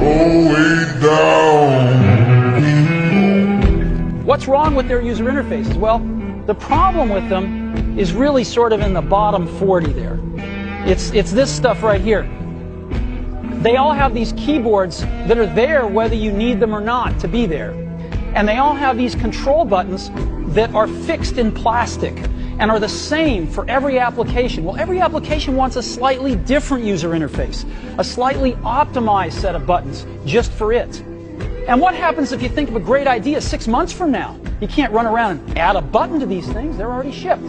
way down. What's wrong with their user interfaces? Well, the problem with them is really sort of in the bottom 40 there. It's this stuff right here. They all have these keyboards that are there whether you need them or not to be there. And they all have these control buttons that are fixed in plastic and are the same for every application. Well, every application wants a slightly different user interface, a slightly optimized set of buttons just for it. And what happens if you think of a great idea 6 months from now? You can't run around and add a button to these things. They're already shipped.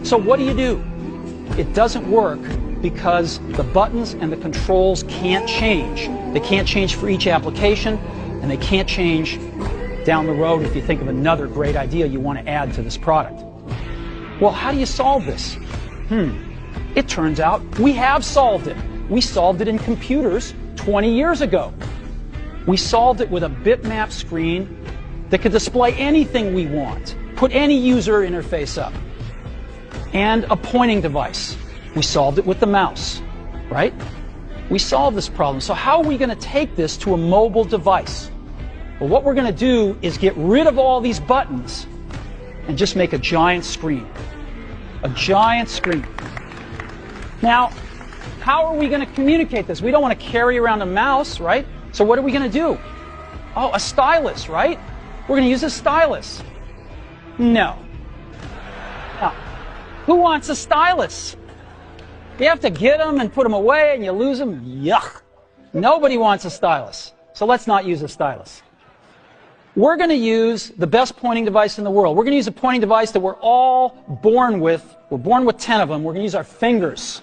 So what do? It doesn't work because the buttons and the controls can't change. They can't change for each application, and they can't change down the road if you think of another great idea you want to add to this product. Well, how do you solve this? It turns out we have solved it. We solved it in computers 20 years ago. We solved it with a bitmap screen that could display anything we want, put any user interface up, and a pointing device. We solved it with the mouse, right? We solved this problem. So how are we going to take this to a mobile device? Well, what we're going to do is get rid of all these buttons and just make a giant screen. A giant screen. Now, how are we going to communicate this? We don't want to carry around a mouse, right? So what are we going to do? Oh, a stylus, right? We're going to use a stylus. No. No. Who wants a stylus? You have to get them and put them away and you lose them. Yuck. Nobody wants a stylus. So let's not use a stylus. We're going to use the best pointing device in the world. We're going to use a pointing device that we're all born with. We're born with 10 of them. We're going to use our fingers.